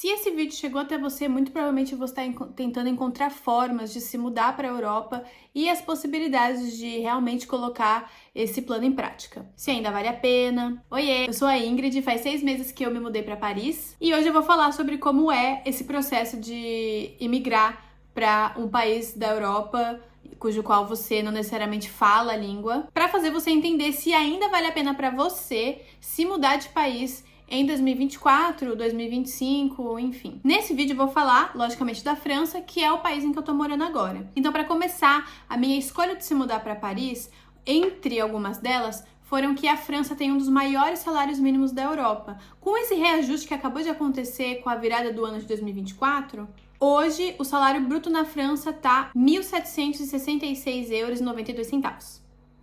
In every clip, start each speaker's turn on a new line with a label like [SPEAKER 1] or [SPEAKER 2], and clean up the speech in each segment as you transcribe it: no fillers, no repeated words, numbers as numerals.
[SPEAKER 1] Se esse vídeo chegou até você, muito provavelmente você está tentando encontrar formas de se mudar para a Europa e as possibilidades de realmente colocar esse plano em prática. Se ainda vale a pena. Oiê, eu sou a Ingrid, faz 6 meses que eu me mudei para Paris e hoje eu vou falar sobre como é esse processo de imigrar para um país da Europa cujo qual você não necessariamente fala a língua, para fazer você entender se ainda vale a pena para você se mudar de país em 2024, 2025, enfim. Nesse vídeo eu vou falar, logicamente, da França, que é o país em que eu tô morando agora. Então, para começar, a minha escolha de se mudar para Paris, entre algumas delas, foram que a França tem um dos maiores salários mínimos da Europa. Com esse reajuste que acabou de acontecer com a virada do ano de 2024, hoje o salário bruto na França tá 1.766,92 euros.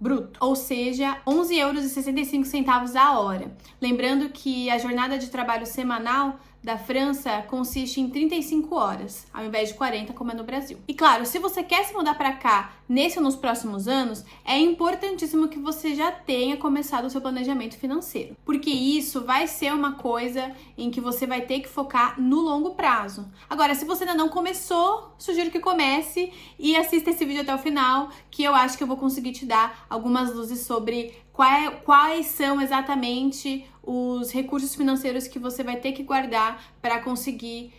[SPEAKER 1] Bruto, ou seja, 11,65 euros a hora. Lembrando que a jornada de trabalho semanal da França consiste em 35 horas, ao invés de 40, como é no Brasil. E claro, se você quer se mudar para cá nesse ou nos próximos anos, é importantíssimo que você já tenha começado o seu planejamento financeiro, porque isso vai ser uma coisa em que você vai ter que focar no longo prazo. Agora, se você ainda não começou, sugiro que comece e assista esse vídeo até o final, que eu acho que eu vou conseguir te dar algumas luzes sobre quais são exatamente os recursos financeiros que você vai ter que guardar para conseguir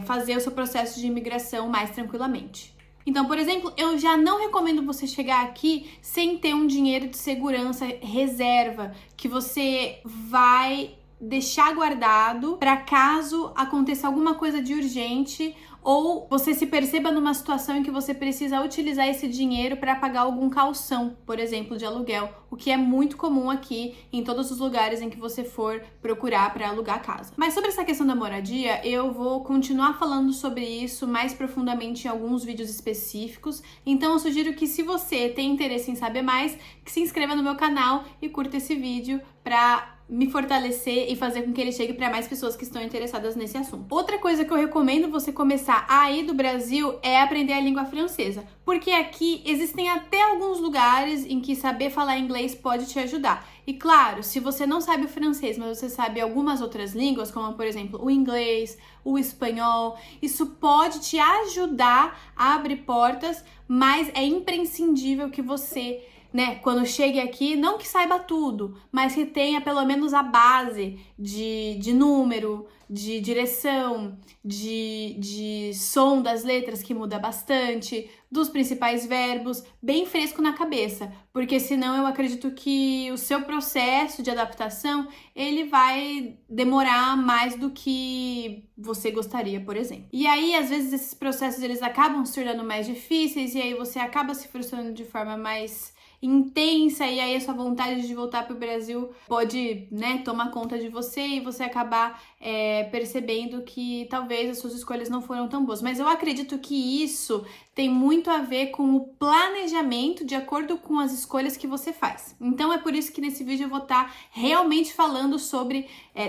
[SPEAKER 1] fazer o seu processo de imigração mais tranquilamente. Então, por exemplo, eu já não recomendo você chegar aqui sem ter um dinheiro de segurança reserva que você vai deixar guardado para caso aconteça alguma coisa de urgente ou você se perceba numa situação em que você precisa utilizar esse dinheiro para pagar algum calção, por exemplo, de aluguel, o que é muito comum aqui em todos os lugares em que você for procurar para alugar casa. Mas sobre essa questão da moradia, eu vou continuar falando sobre isso mais profundamente em alguns vídeos específicos, então eu sugiro que se você tem interesse em saber mais, que se inscreva no meu canal e curta esse vídeo para me fortalecer e fazer com que ele chegue para mais pessoas que estão interessadas nesse assunto. Outra coisa que eu recomendo você começar aí do Brasil é aprender a língua francesa, porque aqui existem até alguns lugares em que saber falar inglês pode te ajudar. E claro, se você não sabe o francês, mas você sabe algumas outras línguas, como por exemplo o inglês, o espanhol, isso pode te ajudar a abrir portas, mas é imprescindível que você quando chegue aqui, não que saiba tudo, mas que tenha pelo menos a base de número, de direção, de som das letras, que muda bastante, dos principais verbos, bem fresco na cabeça, porque senão eu acredito que o seu processo de adaptação, ele vai demorar mais do que você gostaria, por exemplo. E aí, às vezes, esses processos, eles acabam se tornando mais difíceis, e aí você acaba se frustrando de forma mais intensa, e aí a sua vontade de voltar para o Brasil pode, tomar conta de você e você acabar percebendo que talvez as suas escolhas não foram tão boas. Mas eu acredito que isso tem muito a ver com o planejamento de acordo com as escolhas que você faz. Então é por isso que nesse vídeo eu vou estar realmente falando sobre,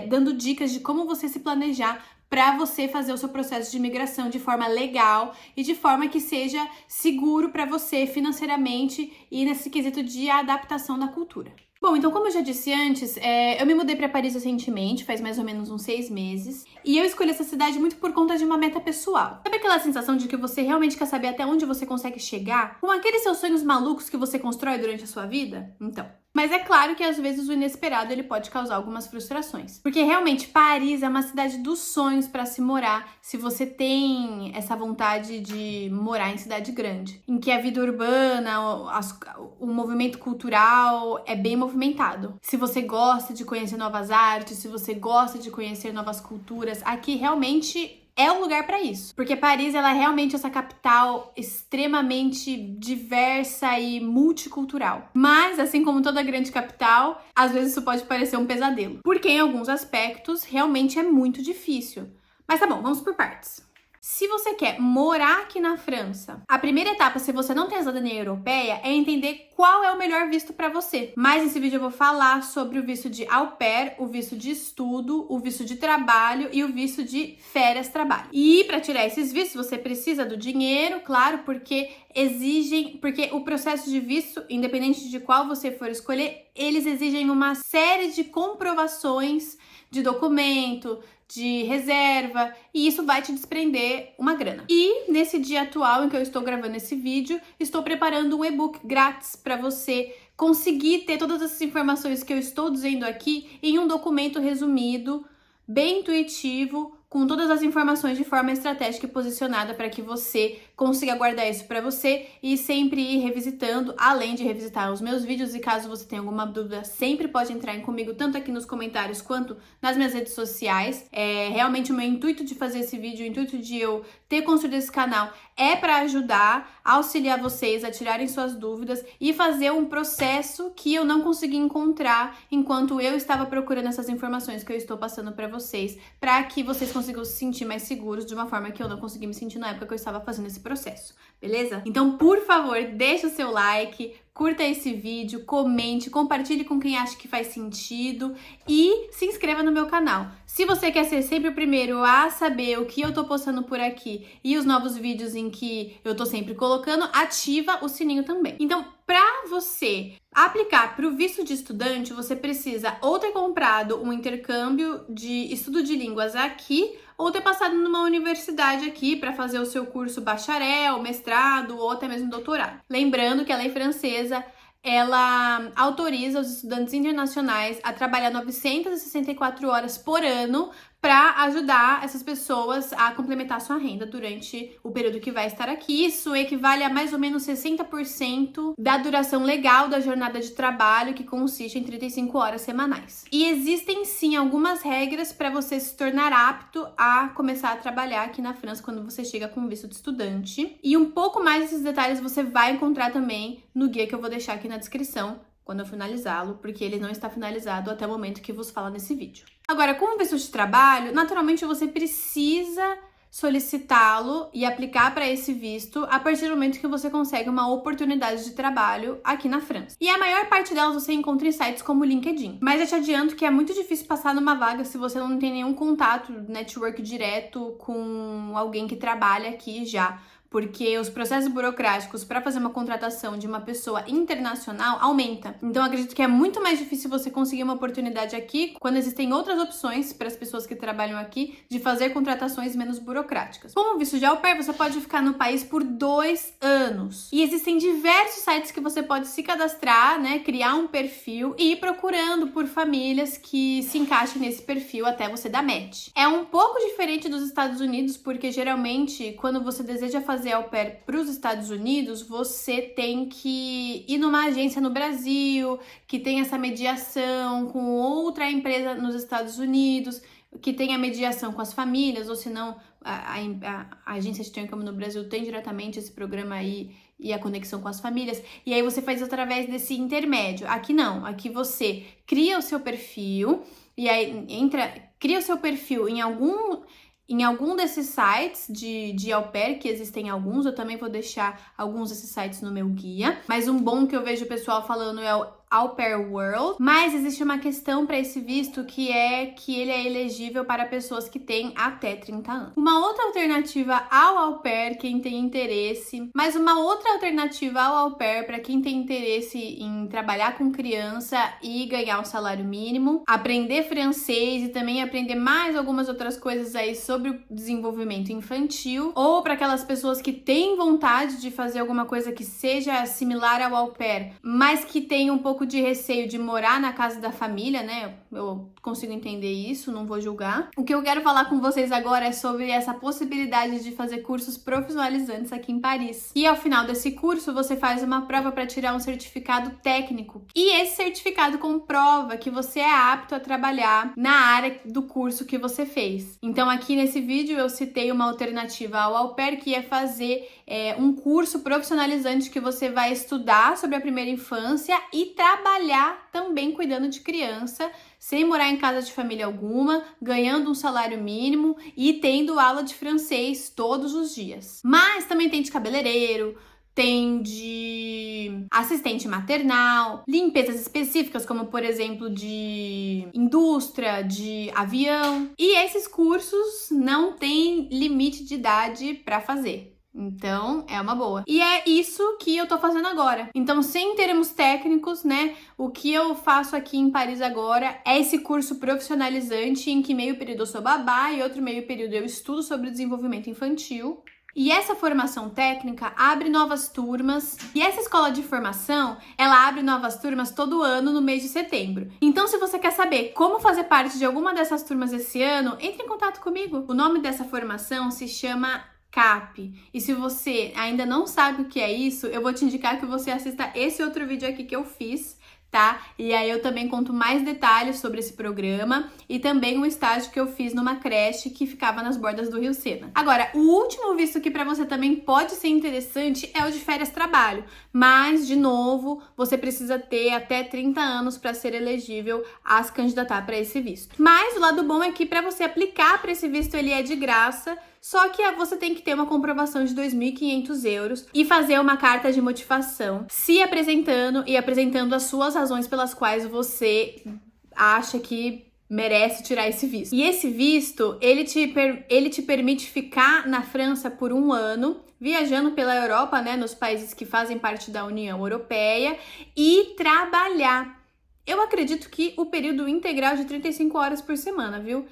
[SPEAKER 1] dando dicas de como você se planejar para você fazer o seu processo de imigração de forma legal e de forma que seja seguro para você financeiramente e nesse quesito de adaptação da cultura. Bom, então como eu já disse antes, eu me mudei para Paris recentemente, faz mais ou menos uns 6 meses, e eu escolhi essa cidade muito por conta de uma meta pessoal. Sabe aquela sensação de que você realmente quer saber até onde você consegue chegar? Com aqueles seus sonhos malucos que você constrói durante a sua vida? Então. Mas é claro que às vezes o inesperado ele pode causar algumas frustrações. Porque realmente Paris é uma cidade dos sonhos para se morar, se você tem essa vontade de morar em cidade grande, em que a vida urbana, o movimento cultural é bem movimentado. Se você gosta de conhecer novas artes, se você gosta de conhecer novas culturas, aqui realmente é um lugar para isso, porque Paris ela é realmente essa capital extremamente diversa e multicultural. Mas, assim como toda grande capital, às vezes isso pode parecer um pesadelo, porque em alguns aspectos realmente é muito difícil. Mas tá bom, vamos por partes. Se você quer morar aqui na França, a primeira etapa, se você não tem a cidadania europeia, é entender qual é o melhor visto para você. Mas nesse vídeo eu vou falar sobre o visto de au pair, o visto de estudo, o visto de trabalho e o visto de férias-trabalho. E para tirar esses vistos, você precisa do dinheiro, claro, porque o processo de visto, independente de qual você for escolher, eles exigem uma série de comprovações de documento, de reserva, e isso vai te desprender uma grana. E nesse dia atual em que eu estou gravando esse vídeo, estou preparando um e-book grátis para você conseguir ter todas essas informações que eu estou dizendo aqui em um documento resumido, bem intuitivo, com todas as informações de forma estratégica e posicionada para que você consiga guardar isso para você e sempre ir revisitando, além de revisitar os meus vídeos. E caso você tenha alguma dúvida, sempre pode entrar comigo, tanto aqui nos comentários quanto nas minhas redes sociais. Realmente o meu intuito de fazer esse vídeo, o intuito de eu ter construído esse canal é para ajudar, auxiliar vocês a tirarem suas dúvidas e fazer um processo que eu não consegui encontrar enquanto eu estava procurando essas informações que eu estou passando para vocês, para que vocês consigam se sentir mais seguros de uma forma que eu não consegui me sentir na época que eu estava fazendo esse processo, beleza? Então, por favor, deixa o seu like, curta esse vídeo, comente, compartilhe com quem acha que faz sentido e se inscreva no meu canal. Se você quer ser sempre o primeiro a saber o que eu tô postando por aqui e os novos vídeos em que eu tô sempre colocando, ativa o sininho também. Então, para você aplicar para o visto de estudante, você precisa ou ter comprado um intercâmbio de estudo de línguas aqui, ou ter passado numa universidade aqui para fazer o seu curso bacharel, mestrado ou até mesmo doutorado. Lembrando que a lei francesa, ela autoriza os estudantes internacionais a trabalhar 964 horas por ano para ajudar essas pessoas a complementar sua renda durante o período que vai estar aqui. Isso equivale a mais ou menos 60% da duração legal da jornada de trabalho, que consiste em 35 horas semanais. E existem sim algumas regras para você se tornar apto a começar a trabalhar aqui na França quando você chega com visto de estudante. E um pouco mais desses detalhes você vai encontrar também no guia que eu vou deixar aqui na descrição quando eu finalizá-lo, porque ele não está finalizado até o momento que vos falo nesse vídeo. Agora, com o visto de trabalho, naturalmente você precisa solicitá-lo e aplicar para esse visto a partir do momento que você consegue uma oportunidade de trabalho aqui na França. E a maior parte delas você encontra em sites como o LinkedIn. Mas eu te adianto que é muito difícil passar numa vaga se você não tem nenhum contato, network direto com alguém que trabalha aqui já. Porque os processos burocráticos para fazer uma contratação de uma pessoa internacional aumenta. Então, acredito que é muito mais difícil você conseguir uma oportunidade aqui quando existem outras opções para as pessoas que trabalham aqui de fazer contratações menos burocráticas. Com o visto de au pair, você pode ficar no país por 2 anos. E existem diversos sites que você pode se cadastrar, né, criar um perfil e ir procurando por famílias que se encaixem nesse perfil até você dar match. É um pouco diferente dos Estados Unidos, porque geralmente, quando você deseja fazer au pair para os Estados Unidos, você tem que ir numa agência no Brasil, que tem essa mediação com outra empresa nos Estados Unidos, que tem a mediação com as famílias, ou senão a agência de intercâmbio no Brasil tem diretamente esse programa aí e a conexão com as famílias, e aí você faz através desse intermédio. Aqui não, aqui você cria o seu perfil, e aí cria o seu perfil em algum desses sites de au pair, que existem alguns, eu também vou deixar alguns desses sites no meu guia, mas um bom que eu vejo o pessoal falando é o Au Pair World, mas existe uma questão para esse visto que é que ele é elegível para pessoas que têm até 30 anos. Uma outra alternativa ao au pair, quem tem interesse, mas uma outra alternativa ao au pair para quem tem interesse em trabalhar com criança e ganhar um salário mínimo, aprender francês e também aprender mais algumas outras coisas aí sobre o desenvolvimento infantil, ou para aquelas pessoas que têm vontade de fazer alguma coisa que seja similar ao au pair, mas que tem um pouco de receio de morar na casa da família, né? Eu consigo entender isso, não vou julgar. O que eu quero falar com vocês agora é sobre essa possibilidade de fazer cursos profissionalizantes aqui em Paris. E ao final desse curso, você faz uma prova para tirar um certificado técnico. E esse certificado comprova que você é apto a trabalhar na área do curso que você fez. Então, aqui nesse vídeo, eu citei uma alternativa ao au pair, que é fazer um curso profissionalizante que você vai estudar sobre a primeira infância e trabalhar também cuidando de criança, sem morar em casa de família alguma, ganhando um salário mínimo e tendo aula de francês todos os dias. Mas também tem de cabeleireiro, tem de assistente maternal, limpezas específicas, como por exemplo de indústria, de avião. E esses cursos não têm limite de idade para fazer. Então, é uma boa. E é isso que eu tô fazendo agora. Então, sem termos técnicos, né? O que eu faço aqui em Paris agora é esse curso profissionalizante em que meio período eu sou babá e outro meio período eu estudo sobre desenvolvimento infantil. E essa formação técnica abre novas turmas. E essa escola de formação, ela abre novas turmas todo ano no mês de setembro. Então, se você quer saber como fazer parte de alguma dessas turmas esse ano, entre em contato comigo. O nome dessa formação se chama CAP. E se você ainda não sabe o que é isso, eu vou te indicar que você assista esse outro vídeo aqui que eu fiz, tá? E aí eu também conto mais detalhes sobre esse programa e também um estágio que eu fiz numa creche que ficava nas bordas do Rio Sena. Agora, o último visto que para você também pode ser interessante é o de férias trabalho, mas de novo, você precisa ter até 30 anos para ser elegível a se candidatar para esse visto. Mas o lado bom é que para você aplicar para esse visto ele é de graça. Só que você tem que ter uma comprovação de 2.500 euros e fazer uma carta de motivação, se apresentando e apresentando as suas razões pelas quais você acha que merece tirar esse visto. E esse visto, ele te permite ficar na França por 1 ano, viajando pela Europa, né, nos países que fazem parte da União Europeia e trabalhar. Eu acredito que o período integral de 35 horas por semana, viu?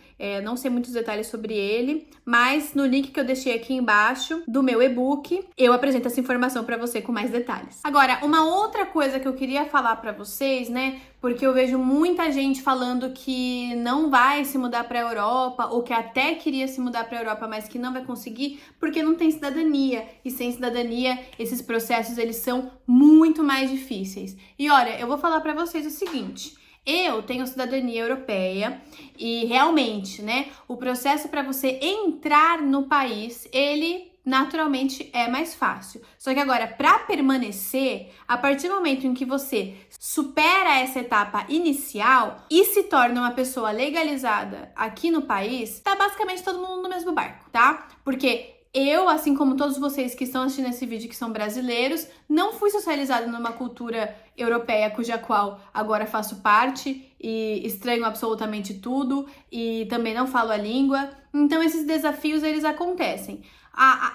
[SPEAKER 1] Não sei muitos detalhes sobre ele, mas no link que eu deixei aqui embaixo do meu e-book, eu apresento essa informação para você com mais detalhes. Agora, uma outra coisa que eu queria falar para vocês, né? Porque eu vejo muita gente falando que não vai se mudar para a Europa ou que até queria se mudar para a Europa, mas que não vai conseguir porque não tem cidadania. E sem cidadania, esses processos eles são muito mais difíceis. E olha, eu vou falar para vocês o seguinte: eu tenho cidadania europeia e realmente, né, o processo para você entrar no país, ele naturalmente é mais fácil. Só que agora, para permanecer, a partir do momento em que você supera essa etapa inicial e se torna uma pessoa legalizada aqui no país, tá basicamente todo mundo no mesmo barco, tá? Porque eu, assim como todos vocês que estão assistindo esse vídeo que são brasileiros, não fui socializada numa cultura europeia cuja qual agora faço parte e estranho absolutamente tudo e também não falo a língua. Então esses desafios eles acontecem.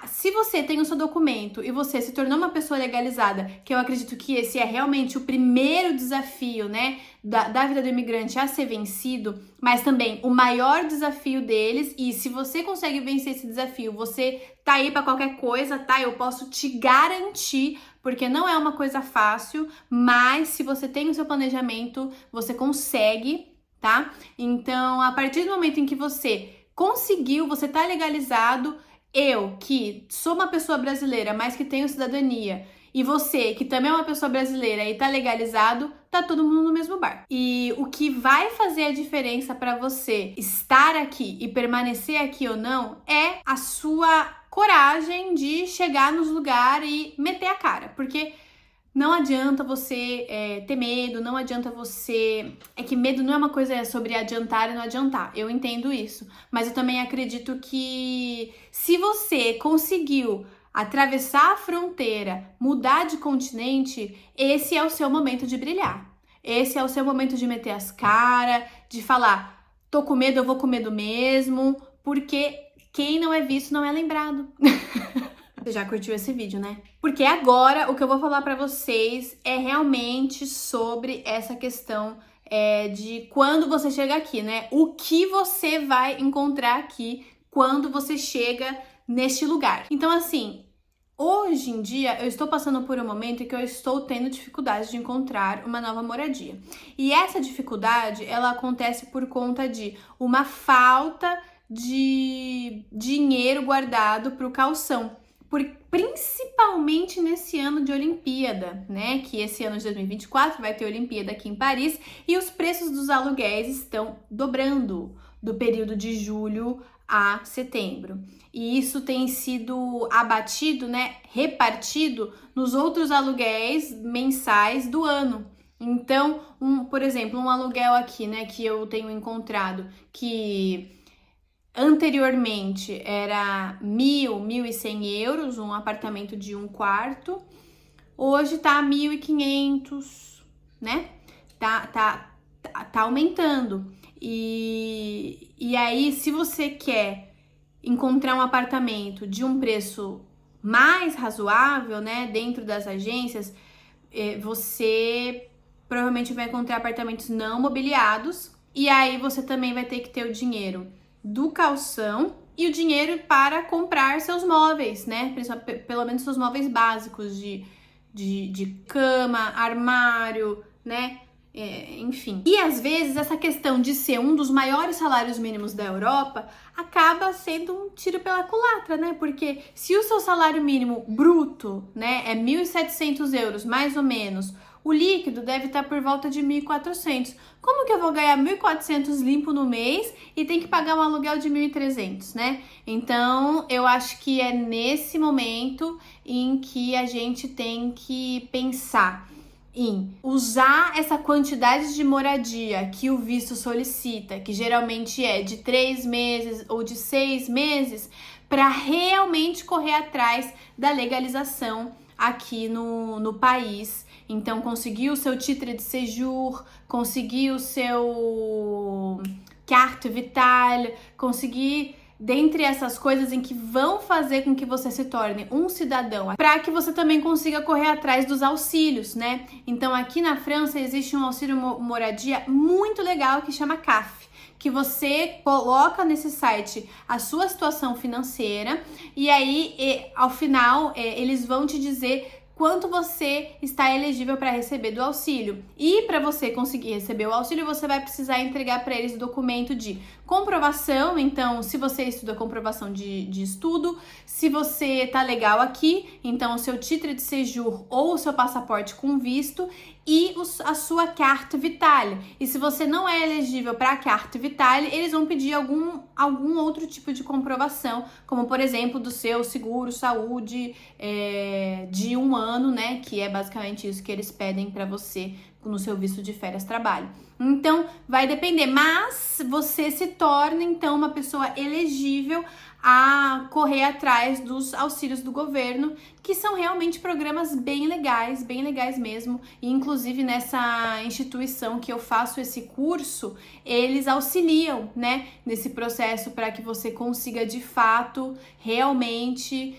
[SPEAKER 1] Se você tem o seu documento e você se tornou uma pessoa legalizada, que eu acredito que esse é realmente o primeiro desafio, né, da vida do imigrante a ser vencido, mas também o maior desafio deles, e se você consegue vencer esse desafio, você tá aí pra qualquer coisa, tá? Eu posso te garantir, porque não é uma coisa fácil, mas se você tem o seu planejamento, você consegue, tá? Então, a partir do momento em que você conseguiu, você tá legalizado, eu, que sou uma pessoa brasileira, mas que tenho cidadania, e você, que também é uma pessoa brasileira e tá legalizado, tá todo mundo no mesmo barco. E o que vai fazer a diferença para você estar aqui e permanecer aqui ou não é a sua coragem de chegar nos lugares e meter a cara. Porque não adianta você ter medo, não adianta você... É que medo não é uma coisa sobre adiantar e não adiantar, eu entendo isso. Mas eu também acredito que se você conseguiu atravessar a fronteira, mudar de continente, esse é o seu momento de brilhar. Esse é o seu momento de meter as caras, de falar, tô com medo, eu vou com medo mesmo, porque quem não é visto não é lembrado. Você já curtiu esse vídeo, né? Porque agora o que eu vou falar pra vocês é realmente sobre essa questão de quando você chega aqui, né? O que você vai encontrar aqui quando você chega neste lugar. Então, assim, hoje em dia eu estou passando por um momento em que eu estou tendo dificuldade de encontrar uma nova moradia. E essa dificuldade, ela acontece por conta de uma falta de dinheiro guardado para o calção. Principalmente nesse ano de Olimpíada, né? Que esse ano de 2024 vai ter Olimpíada aqui em Paris e os preços dos aluguéis estão dobrando do período de julho a setembro. E isso tem sido abatido, né? Repartido nos outros aluguéis mensais do ano. Então, por exemplo, um aluguel aqui, né? Que eu tenho encontrado que... anteriormente era 1.100 euros, um apartamento de 1 quarto. Hoje tá 1.500, né? Tá aumentando. E aí, se você quer encontrar um apartamento de um preço mais razoável, né, dentro das agências, você provavelmente vai encontrar apartamentos não mobiliados, e aí você também vai ter que ter o dinheiro do calção e o dinheiro para comprar seus móveis, né? Pelo menos seus móveis básicos de cama, armário, né? Enfim. E às vezes essa questão de ser um dos maiores salários mínimos da Europa acaba sendo um tiro pela culatra, né? Porque se o seu salário mínimo bruto, né, é 1.700 euros, mais ou menos, o líquido deve estar por volta de 1.400. Como que eu vou ganhar 1.400 limpo no mês e tem que pagar um aluguel de 1.300, né? Então, eu acho que é nesse momento em que a gente tem que pensar em usar essa quantidade de moradia que o visto solicita, que geralmente é de 3 meses ou de 6 meses, para realmente correr atrás da legalização aqui no país. Então, conseguir o seu titre de séjour, conseguir o seu carte vitale, conseguir, dentre essas coisas em que vão fazer com que você se torne um cidadão, para que você também consiga correr atrás dos auxílios, né? Então, aqui na França existe um auxílio moradia muito legal que chama CAF, que você coloca nesse site a sua situação financeira e aí, ao final, eles vão te dizer quanto você está elegível para receber do auxílio. E para você conseguir receber o auxílio, você vai precisar entregar para eles o documento de comprovação. Então, se você estuda, comprovação de estudo. Se você tá legal aqui, então o seu titre de séjour ou o seu passaporte com visto e a sua carte vitale. E se você não é elegível para a carte vitale, eles vão pedir algum outro tipo de comprovação, como por exemplo do seu seguro saúde de 1 ano, né? Que é basicamente isso que eles pedem para você no seu visto de férias trabalho. Então, vai depender, mas você se torna então uma pessoa elegível a correr atrás dos auxílios do governo, que são realmente programas bem legais mesmo. E inclusive nessa instituição que eu faço esse curso, eles auxiliam, né, nesse processo para que você consiga de fato realmente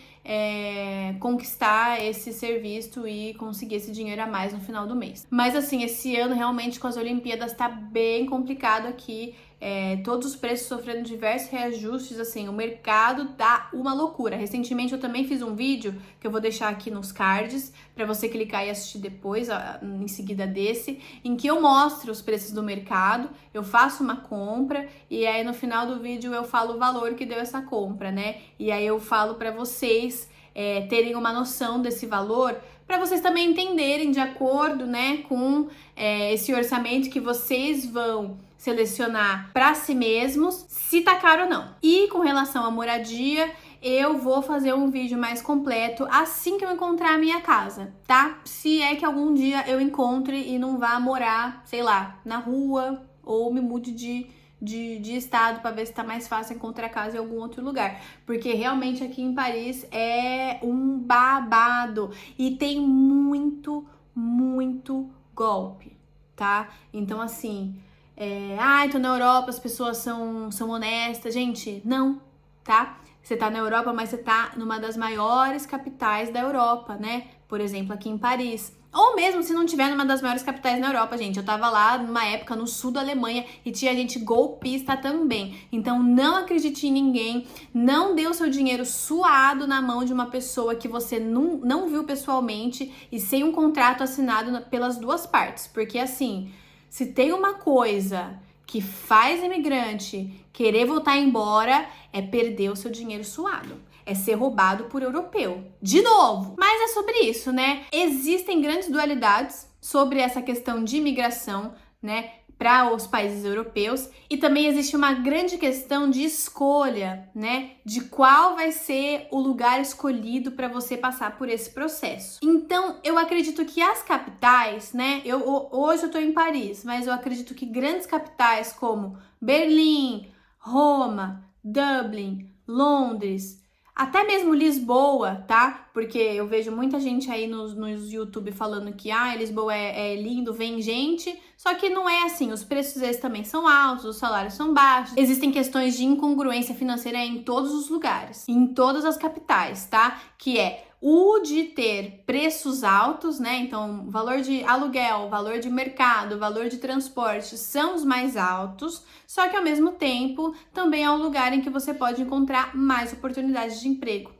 [SPEAKER 1] conquistar esse serviço e conseguir esse dinheiro a mais no final do mês. Mas assim, esse ano realmente com as Olimpíadas tá bem complicado aqui, todos os preços sofrendo diversos reajustes, assim, o mercado tá uma loucura. Recentemente eu também fiz um vídeo que eu vou deixar aqui nos cards para você clicar e assistir depois, em seguida desse, em que eu mostro os preços do mercado, eu faço uma compra e aí no final do vídeo eu falo o valor que deu essa compra, né? E aí eu falo para vocês terem uma noção desse valor, para vocês também entenderem de acordo, né, com esse orçamento que vocês vão selecionar para si mesmos, se tá caro ou não. E com relação à moradia, eu vou fazer um vídeo mais completo assim que eu encontrar a minha casa, tá? Se é que algum dia eu encontre e não vá morar, sei lá, na rua ou me mude de estado para ver se tá mais fácil encontrar casa em algum outro lugar, porque realmente aqui em Paris é um babado e tem muito golpe, tá? Então assim, então na Europa as pessoas são honestas, gente, não, tá? Você tá na Europa, mas você tá numa das maiores capitais da Europa, né? Por exemplo, aqui em Paris. Ou mesmo se não tiver numa das maiores capitais na Europa, gente. Eu tava lá numa época no sul da Alemanha e tinha gente golpista também. Então não acredite em ninguém, não dê o seu dinheiro suado na mão de uma pessoa que você não viu pessoalmente e sem um contrato assinado pelas duas partes. Porque assim, se tem uma coisa que faz imigrante querer voltar embora, é perder o seu dinheiro suado. É ser roubado por europeu. De novo. Mas é sobre isso, né? Existem grandes dualidades sobre essa questão de imigração, né, para os países europeus. E também existe uma grande questão de escolha, né, de qual vai ser o lugar escolhido para você passar por esse processo. Então, eu acredito que as capitais, né, hoje eu tô em Paris, mas eu acredito que grandes capitais como Berlim, Roma, Dublin, Londres, Até mesmo Lisboa, tá? Porque eu vejo muita gente aí nos YouTube falando que Lisboa é lindo, vem gente. Só que não é assim, os preços às vezes também são altos, os salários são baixos. Existem questões de incongruência financeira em todos os lugares, em todas as capitais, tá? Que é o de ter preços altos, né? Então, valor de aluguel, valor de mercado, valor de transporte são os mais altos, só que ao mesmo tempo também é um lugar em que você pode encontrar mais oportunidades de emprego.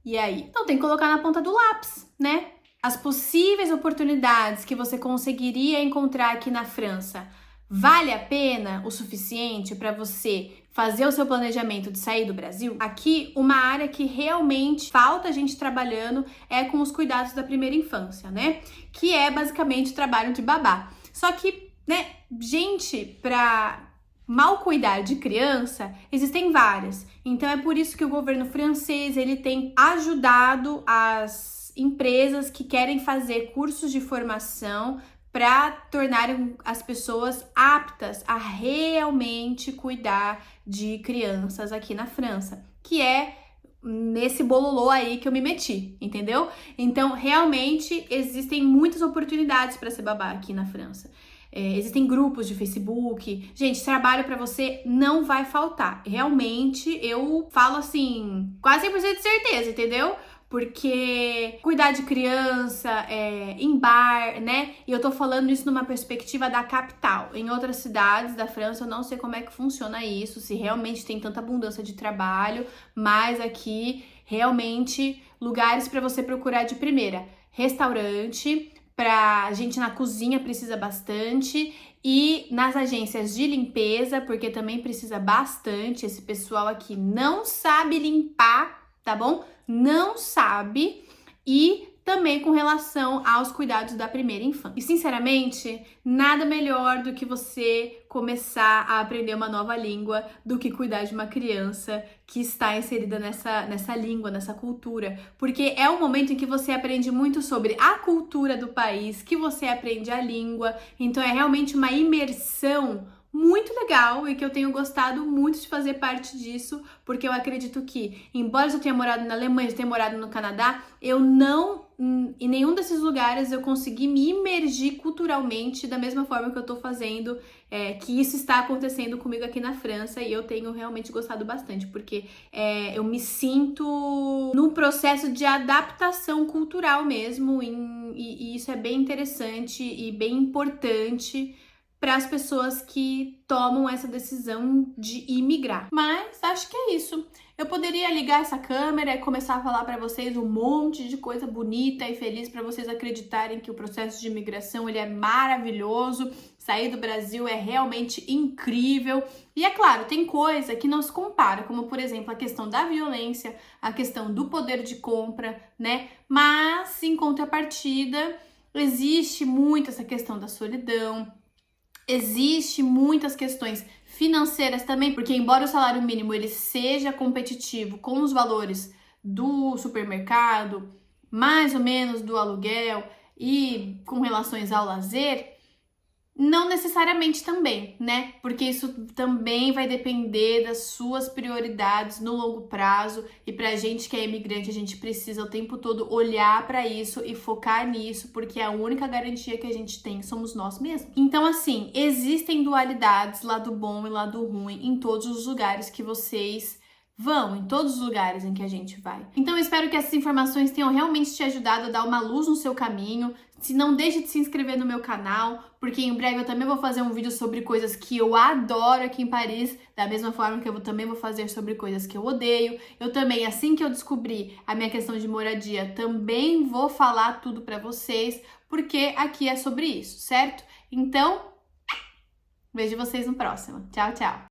[SPEAKER 1] E aí? Então tem que colocar na ponta do lápis, né? As possíveis oportunidades que você conseguiria encontrar aqui na França, vale a pena o suficiente para você fazer o seu planejamento de sair do Brasil? Aqui, uma área que realmente falta gente trabalhando é com os cuidados da primeira infância, né? Que é basicamente trabalho de babá. Só que, né, gente para mal cuidar de criança, existem várias. Então é por isso que o governo francês, ele tem ajudado as empresas que querem fazer cursos de formação para tornarem as pessoas aptas a realmente cuidar de crianças aqui na França, que é nesse bololô aí que eu me meti, entendeu? Então, realmente, existem muitas oportunidades para ser babá aqui na França. Existem grupos de Facebook. Gente, trabalho pra você não vai faltar. Realmente, eu falo assim, quase 100% de certeza, entendeu? Porque cuidar de criança, em bar, né? E eu tô falando isso numa perspectiva da capital. Em outras cidades da França, eu não sei como é que funciona isso, se realmente tem tanta abundância de trabalho, mas aqui, realmente, lugares pra você procurar de primeira. Restaurante, pra gente na cozinha precisa bastante, e nas agências de limpeza, porque também precisa bastante. Esse pessoal aqui não sabe limpar, tá bom? Não sabe. E também com relação aos cuidados da primeira infância. E sinceramente, nada melhor do que você começar a aprender uma nova língua do que cuidar de uma criança que está inserida nessa língua, nessa cultura. Porque é um momento em que você aprende muito sobre a cultura do país, que você aprende a língua. Então é realmente uma imersão muito legal e que eu tenho gostado muito de fazer parte disso, porque eu acredito que, embora eu tenha morado na Alemanha, eu tenha morado no Canadá, eu não, em nenhum desses lugares eu consegui me imergir culturalmente da mesma forma que eu tô fazendo, que isso está acontecendo comigo aqui na França, e eu tenho realmente gostado bastante, porque eu me sinto num processo de adaptação cultural mesmo, e isso é bem interessante e bem importante para as pessoas que tomam essa decisão de imigrar. Mas acho que é isso. Eu poderia ligar essa câmera e começar a falar para vocês um monte de coisa bonita e feliz para vocês acreditarem que o processo de imigração ele é maravilhoso, sair do Brasil é realmente incrível. E é claro, tem coisa que não se compara, como por exemplo a questão da violência, a questão do poder de compra, né? Mas em contrapartida, existe muito essa questão da solidão. Existe muitas questões financeiras também, porque embora o salário mínimo ele seja competitivo com os valores do supermercado, mais ou menos do aluguel e com relações ao lazer, não necessariamente também, né? Porque isso também vai depender das suas prioridades no longo prazo, e pra gente que é imigrante, a gente precisa o tempo todo olhar pra isso e focar nisso, porque a única garantia que a gente tem somos nós mesmos. Então, assim, existem dualidades, lado bom e lado ruim, em todos os lugares que vocês vão, em todos os lugares em que a gente vai. Então eu espero que essas informações tenham realmente te ajudado a dar uma luz no seu caminho. Se não, deixe de se inscrever no meu canal, porque em breve eu também vou fazer um vídeo sobre coisas que eu adoro aqui em Paris, da mesma forma que eu também vou fazer sobre coisas que eu odeio. Eu também, assim que eu descobrir a minha questão de moradia, também vou falar tudo pra vocês, porque aqui é sobre isso, certo? Então, vejo vocês no próximo. Tchau, tchau!